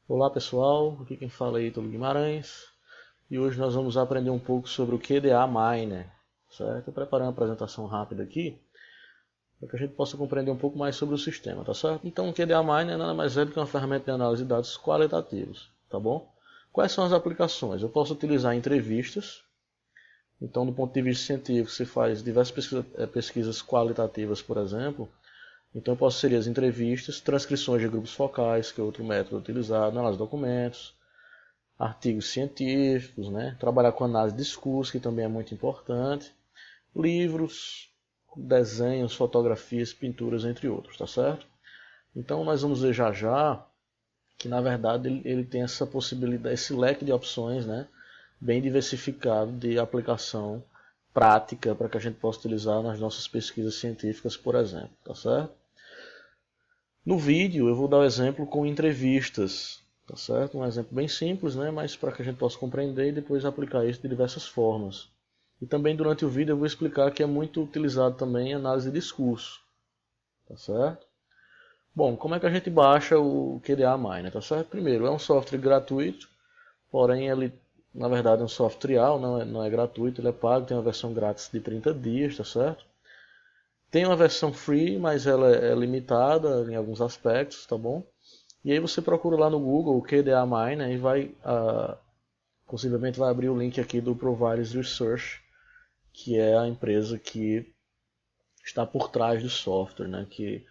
Olá pessoal, aqui quem fala é Ítalo Guimarães e hoje nós vamos aprender um pouco sobre o QDA Miner, certo? Eu preparei uma apresentação rápida aqui para que a gente possa compreender um pouco mais sobre o sistema, tá certo? Então o QDA Miner nada mais é do que uma ferramenta de análise de dados qualitativos, tá bom? Quais são as aplicações? Eu posso utilizar entrevistas, então do ponto de vista científico se faz diversas pesquisas qualitativas, por exemplo. Então eu posso inserir as entrevistas, transcrições de grupos focais, que é outro método utilizado, análise de documentos, artigos científicos, né? Trabalhar com análise de discurso, que também é muito importante, livros, desenhos, fotografias, pinturas, entre outros, tá certo? Então nós vamos ver já já que na verdade ele tem essa possibilidade, esse leque de opções, né? Bem diversificado de aplicação prática para que a gente possa utilizar nas nossas pesquisas científicas, por exemplo, tá certo? No vídeo eu vou dar o exemplo com entrevistas, tá certo? Um exemplo bem simples, né? Mas para que a gente possa compreender e depois aplicar isso de diversas formas. E também durante o vídeo eu vou explicar que é muito utilizado também análise de discurso, tá certo? Bom, como é que a gente baixa o QDA Miner, tá certo? Primeiro, é um software gratuito, porém ele na verdade é um software trial, não é gratuito, ele é pago, tem uma versão grátis de 30 dias, tá certo? Tem uma versão free, mas ela é limitada em alguns aspectos, tá bom? E aí você procura lá no Google o QDA Miner e vai, possivelmente vai abrir o link aqui do Providers Research, que é a empresa que está por trás do software, né? Que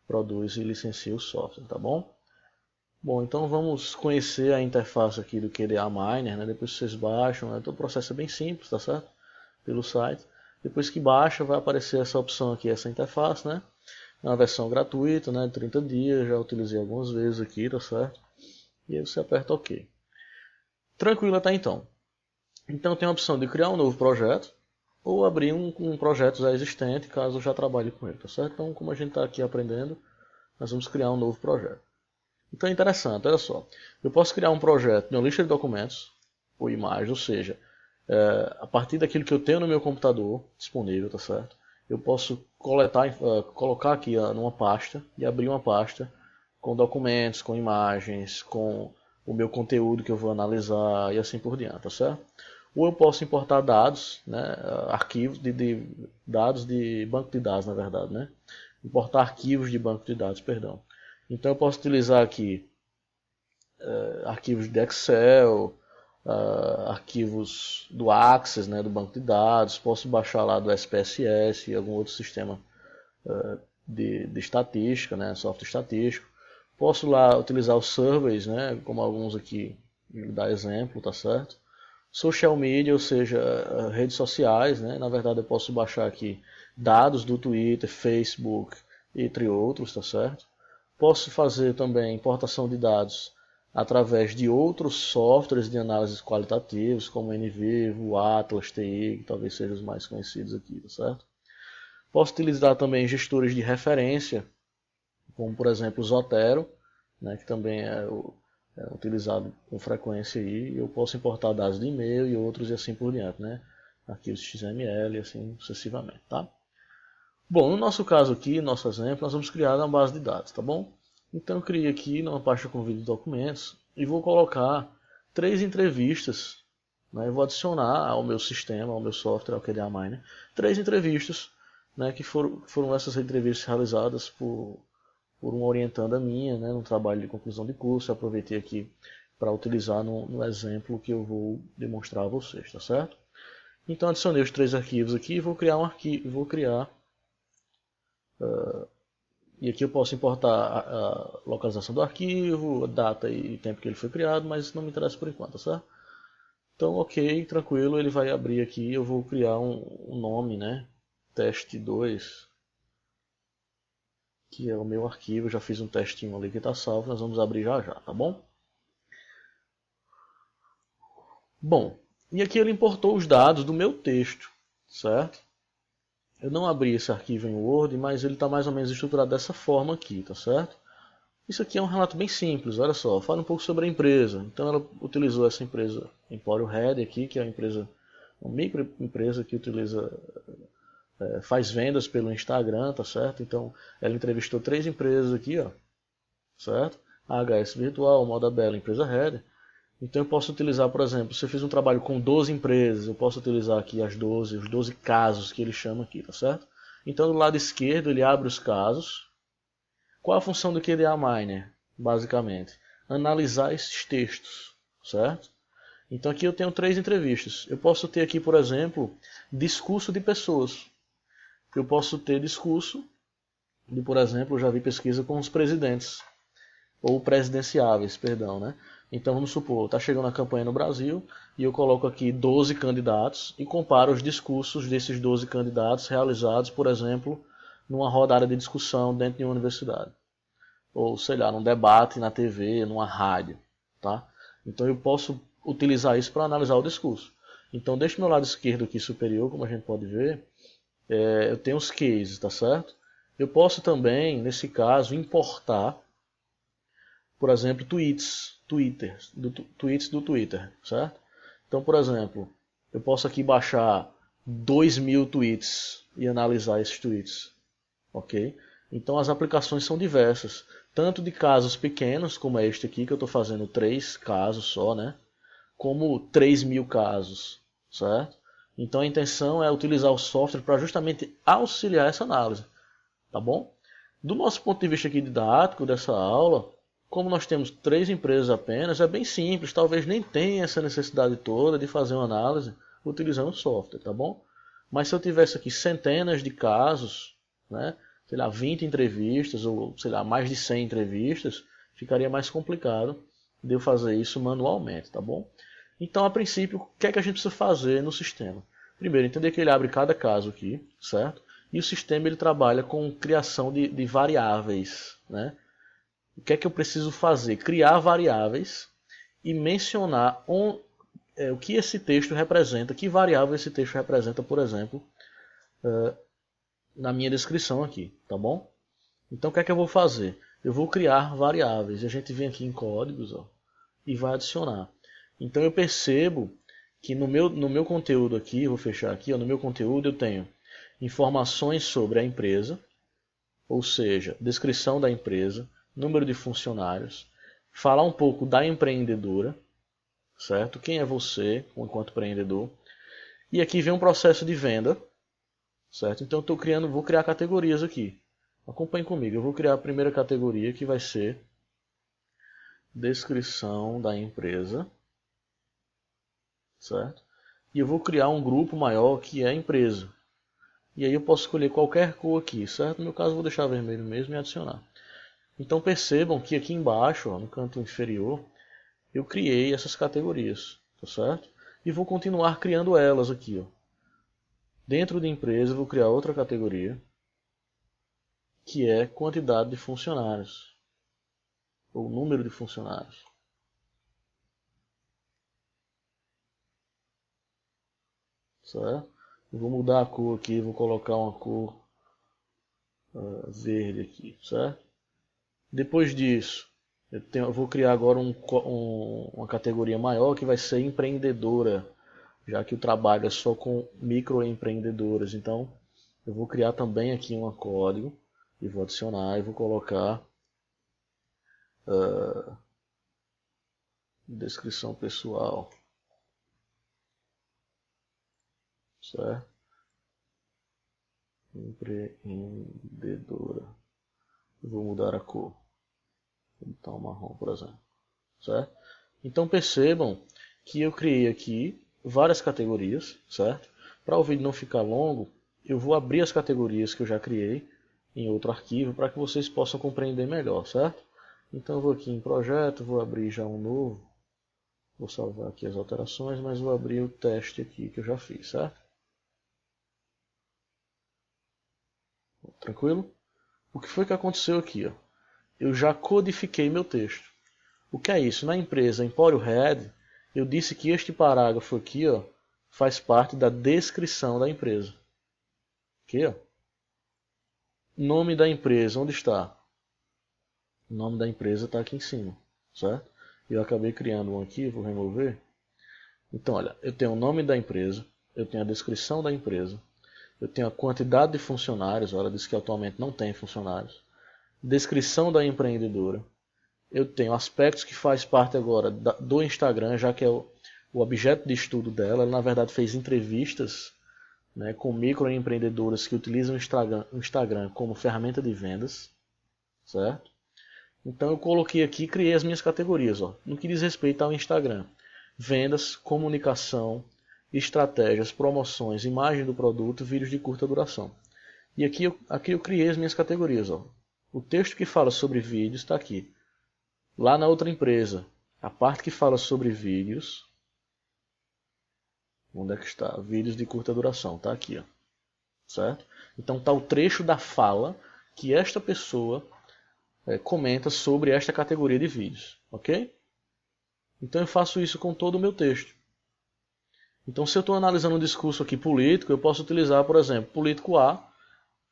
produz e licencia o software, tá bom? Bom, então vamos conhecer a interface aqui do QDA Miner, né? Depois vocês baixam, né? Então o processo é bem simples, tá certo? Pelo site. Depois que baixa, vai aparecer essa opção aqui, essa interface, né? É uma versão gratuita, né? 30 dias, já utilizei algumas vezes aqui, tá certo? E aí você aperta OK. Tranquilo até então. Então tem a opção de criar um novo projeto ou abrir um projeto já existente, caso eu já trabalhe com ele, tá certo? Então, como a gente está aqui aprendendo, nós vamos criar um novo projeto. Então é interessante, olha só. Eu posso criar um projeto de uma lista de documentos ou imagens, ou seja, a partir daquilo que eu tenho no meu computador disponível, tá certo? Eu posso colocar aqui numa pasta e abrir uma pasta com documentos, com imagens, com o meu conteúdo que eu vou analisar e assim por diante, tá certo? Ou eu posso importar dados, né, arquivos de dados de banco de dados, na verdade, né? Importar arquivos de banco de dados, perdão. Então eu posso utilizar aqui arquivos de Excel, arquivos do Access, né, do banco de dados, posso baixar lá do SPSS e algum outro sistema de estatística, né, software estatístico. Posso lá utilizar os surveys, né, como alguns aqui dá exemplo, tá certo? Social media, ou seja, redes sociais, né? Na verdade eu posso baixar aqui dados do Twitter, Facebook, entre outros, tá certo? Posso fazer também importação de dados através de outros softwares de análise qualitativos, como o NVivo, o Atlas, TI, que talvez sejam os mais conhecidos aqui, tá certo? Posso utilizar também gestores de referência, como por exemplo o Zotero, né, que também é utilizado com frequência aí. Eu posso importar dados de e-mail e outros e assim por diante, né? Arquivos XML e assim sucessivamente, tá? Bom, no nosso caso aqui, nosso exemplo, nós vamos criar uma base de dados, tá bom? Então eu criei aqui numa pasta com vídeo de documentos e vou colocar 3 entrevistas, né? Eu vou adicionar ao meu sistema, ao meu software, ao QDA Miner, 3 entrevistas, né? Que foram essas entrevistas realizadas por uma orientanda minha, né, no trabalho de conclusão de curso. Eu aproveitei aqui para utilizar no exemplo que eu vou demonstrar a vocês, tá certo? Então adicionei os 3 arquivos aqui e vou criar um arquivo, e aqui eu posso importar a localização do arquivo, a data e tempo que ele foi criado, mas isso não me interessa por enquanto, tá certo? Então, ok, tranquilo, ele vai abrir aqui, eu vou criar um nome, né, teste 2, que é o meu arquivo. Eu já fiz um testinho ali que está salvo, nós vamos abrir já já, tá bom? Bom, e aqui ele importou os dados do meu texto, certo? Eu não abri esse arquivo em Word, mas ele está mais ou menos estruturado dessa forma aqui, tá certo? Isso aqui é um relato bem simples, olha só, fala um pouco sobre a empresa. Então ela utilizou essa empresa Emporium Red aqui, que é uma microempresa que faz vendas pelo Instagram, tá certo? Então ela entrevistou 3 empresas aqui, ó, certo? a HS Virtual, Moda Bela, Empresa Header. Então eu posso utilizar, por exemplo, se eu fiz um trabalho com 12 empresas, eu posso utilizar aqui os 12 casos que ele chama aqui, tá certo? Então do lado esquerdo ele abre os casos. Qual a função do QDA Miner, basicamente? Analisar esses textos, certo? Então aqui eu tenho 3 entrevistas. Eu posso ter aqui, por exemplo, discurso de pessoas. Eu posso ter discurso de, por exemplo, eu já vi pesquisa com os presidentes, ou presidenciáveis, perdão, né? Então vamos supor, está chegando a campanha no Brasil e eu coloco aqui 12 candidatos e comparo os discursos desses 12 candidatos realizados, por exemplo, numa rodada de discussão dentro de uma universidade. Ou, sei lá, num debate na TV, numa rádio, tá? Então eu posso utilizar isso para analisar o discurso. Então deixa o meu lado esquerdo aqui superior, como a gente pode ver, eu tenho os cases, tá certo? Eu posso também, nesse caso, importar, por exemplo, tweets do Twitter, certo? Então, por exemplo, eu posso aqui baixar 2.000 tweets e analisar esses tweets, ok? Então as aplicações são diversas, tanto de casos pequenos, como é este aqui, que eu estou fazendo 3 casos só, né? Como 3.000 casos, certo? Então a intenção é utilizar o software para justamente auxiliar essa análise, tá bom? Do nosso ponto de vista aqui didático dessa aula, como nós temos 3 empresas apenas, é bem simples, talvez nem tenha essa necessidade toda de fazer uma análise utilizando o software, tá bom? Mas se eu tivesse aqui centenas de casos, né, sei lá, 20 entrevistas ou sei lá, mais de 100 entrevistas, ficaria mais complicado de eu fazer isso manualmente, tá bom? Então, a princípio, o que é que a gente precisa fazer no sistema? Primeiro, entender que ele abre cada caso aqui, certo? E o sistema ele trabalha com criação de variáveis, né? O que é que eu preciso fazer? Criar variáveis e mencionar o que esse texto representa, que variável esse texto representa, por exemplo, na minha descrição aqui, tá bom? Então o que é que eu vou fazer? Eu vou criar variáveis. A gente vem aqui em códigos, ó, e vai adicionar. Então eu percebo que no meu conteúdo aqui, vou fechar aqui, ó, no meu conteúdo eu tenho informações sobre a empresa, ou seja, descrição da empresa, número de funcionários, falar um pouco da empreendedora, certo? Quem é você enquanto empreendedor? E aqui vem um processo de venda, certo? Então eu vou criar categorias aqui. Acompanhe comigo, eu vou criar a primeira categoria que vai ser descrição da empresa, certo? E eu vou criar um grupo maior que é a empresa. E aí eu posso escolher qualquer cor aqui, certo? No meu caso eu vou deixar vermelho mesmo e adicionar. Então percebam que aqui embaixo, ó, no canto inferior, eu criei essas categorias, tá certo? E vou continuar criando elas aqui, ó. Dentro de empresa eu vou criar outra categoria, que é quantidade de funcionários, ou número de funcionários. Certo? Eu vou mudar a cor aqui, vou colocar uma cor verde aqui, certo? Depois disso, eu vou criar agora uma categoria maior que vai ser empreendedora, já que o trabalho é só com microempreendedoras. Então, eu vou criar também aqui um código e vou adicionar e vou colocar descrição pessoal, certo? Empreendedora. Eu vou mudar a cor. Vou botar um marrom, por exemplo. Certo? Então percebam que eu criei aqui várias categorias, certo? Para o vídeo não ficar longo, eu vou abrir as categorias que eu já criei em outro arquivo para que vocês possam compreender melhor, certo? Então eu vou aqui em projeto, vou abrir já um novo. Vou salvar aqui as alterações, mas vou abrir o teste aqui que eu já fiz, certo? Tranquilo? O que foi que aconteceu aqui? Ó? Eu já codifiquei meu texto. O que é isso? Na empresa Empório Red, eu disse que este parágrafo aqui, ó, faz parte da descrição da empresa. Aqui, ó. Nome da empresa, onde está? O nome da empresa está aqui em cima, certo? Eu acabei criando um aqui, vou remover. Então, olha, eu tenho o nome da empresa, eu tenho a descrição da empresa, eu tenho a quantidade de funcionários, olha, diz que atualmente não tem funcionários, descrição da empreendedora, eu tenho aspectos que faz parte agora do Instagram, já que é o objeto de estudo dela. Ela, na verdade, fez entrevistas, né, com microempreendedores que utilizam o Instagram como ferramenta de vendas, certo? Então eu coloquei aqui, criei as minhas categorias, ó, no que diz respeito ao Instagram: vendas, comunicação, estratégias, promoções, imagem do produto, vídeos de curta duração. E aqui eu criei as minhas categorias, ó. O texto que fala sobre vídeos está aqui. Lá na outra empresa, a parte que fala sobre vídeos, onde é que está? Vídeos de curta duração, está aqui, ó. Certo? Então está o trecho da fala que esta pessoa comenta sobre esta categoria de vídeos, ok? Então eu faço isso com todo o meu texto. Então se eu estou analisando um discurso aqui político, eu posso utilizar, por exemplo, político A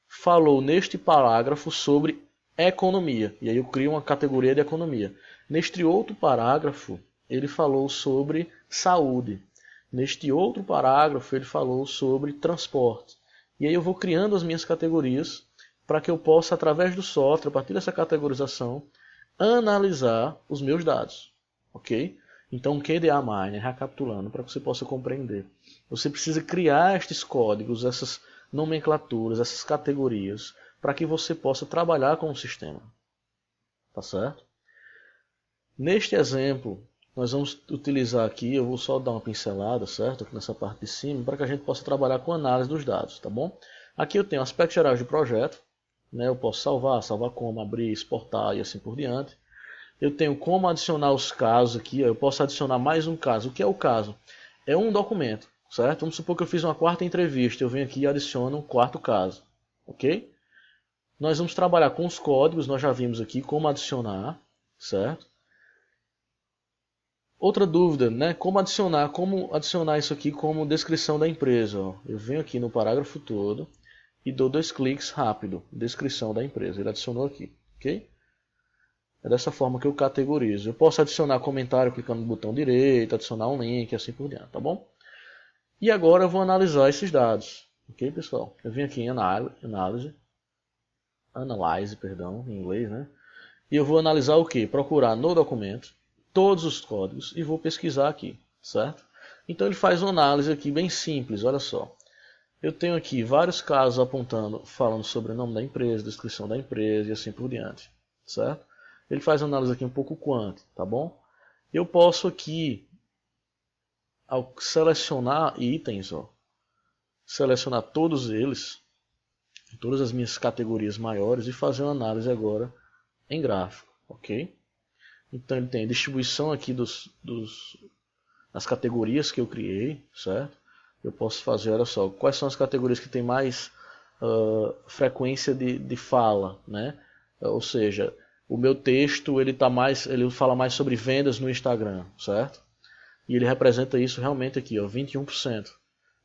falou neste parágrafo sobre economia, e aí eu crio uma categoria de economia. Neste outro parágrafo, ele falou sobre saúde. Neste outro parágrafo, ele falou sobre transporte. E aí eu vou criando as minhas categorias para que eu possa, através do software, a partir dessa categorização, analisar os meus dados. Ok? Então, o QDA Miner, recapitulando, para que você possa compreender. Você precisa criar estes códigos, essas nomenclaturas, essas categorias, para que você possa trabalhar com o sistema. Tá certo? Neste exemplo, nós vamos utilizar aqui, eu vou só dar uma pincelada, certo? Aqui nessa parte de cima, para que a gente possa trabalhar com análise dos dados, tá bom? Aqui eu tenho aspectos gerais do projeto, né? Eu posso salvar como, abrir, exportar e assim por diante. Eu tenho como adicionar os casos aqui, eu posso adicionar mais um caso. O que é o caso? É um documento, certo? Vamos supor que eu fiz uma quarta entrevista, eu venho aqui e adiciono um quarto caso, ok? Nós vamos trabalhar com os códigos, nós já vimos aqui como adicionar, certo? Outra dúvida, né? Como adicionar isso aqui como descrição da empresa. Ó. Eu venho aqui no parágrafo todo e dou 2 cliques rápido, descrição da empresa. Ele adicionou aqui, ok? É dessa forma que eu categorizo. Eu posso adicionar comentário clicando no botão direito, adicionar um link, assim por diante, tá bom? E agora eu vou analisar esses dados, ok, pessoal? Eu venho aqui em Analyze, em inglês, né? E eu vou analisar o que? Procurar no documento todos os códigos e vou pesquisar aqui, certo? Então ele faz uma análise aqui bem simples, olha só. Eu tenho aqui vários casos apontando, falando sobre o nome da empresa, descrição da empresa e assim por diante, certo? Ele faz uma análise aqui um pouco quant, tá bom? Eu posso aqui, ao selecionar itens, ó, selecionar todos eles, todas as minhas categorias maiores e fazer uma análise agora em gráfico, ok? Então ele tem a distribuição aqui das categorias que eu criei, certo? Eu posso fazer, olha só, quais são as categorias que tem mais frequência de fala, né? Ou seja, o meu texto ele fala mais sobre vendas no Instagram, certo? E ele representa isso realmente aqui, ó, 21%.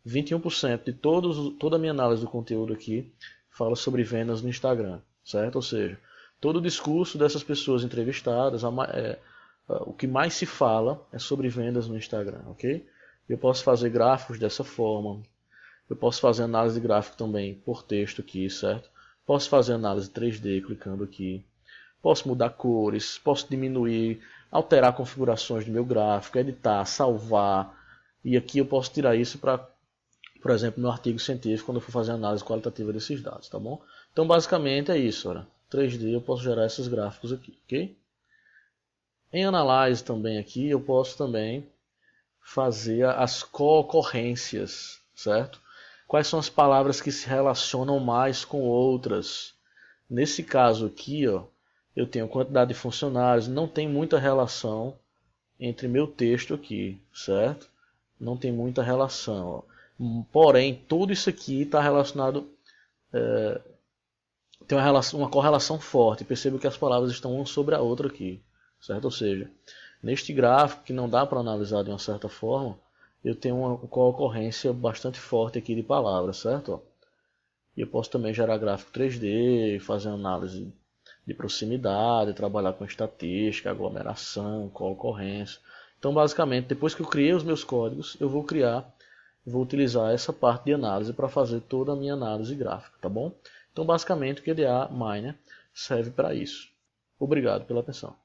21% de toda a minha análise do conteúdo aqui fala sobre vendas no Instagram, certo? Ou seja, todo o discurso dessas pessoas entrevistadas, o que mais se fala é sobre vendas no Instagram, ok? Eu posso fazer gráficos dessa forma, eu posso fazer análise de gráfico também por texto aqui, certo? Posso fazer análise 3D clicando aqui, posso mudar cores, posso diminuir, alterar configurações do meu gráfico, editar, salvar, e aqui eu posso tirar isso para, por exemplo, meu artigo científico, quando eu for fazer análise qualitativa desses dados, tá bom? Então basicamente é isso, olha. 3D eu posso gerar esses gráficos aqui, ok? Em Analyze também aqui eu posso também fazer as co-ocorrências, certo? Quais são as palavras que se relacionam mais com outras? Nesse caso aqui, ó, eu tenho quantidade de funcionários, não tem muita relação entre meu texto aqui, certo? Não tem muita relação. Ó. Porém, tudo isso aqui está relacionado... tem uma correlação forte. Perceba que as palavras estão uma sobre a outra aqui, certo? Ou seja, neste gráfico que não dá para analisar de uma certa forma, eu tenho uma co-ocorrência bastante forte aqui de palavras, certo? E eu posso também gerar gráfico 3D, fazer análise de proximidade, trabalhar com estatística, aglomeração, co-ocorrência. Então, basicamente, depois que eu criei os meus códigos, eu vou utilizar essa parte de análise para fazer toda a minha análise gráfica, tá bom? Então, basicamente, o QDA Miner serve para isso. Obrigado pela atenção.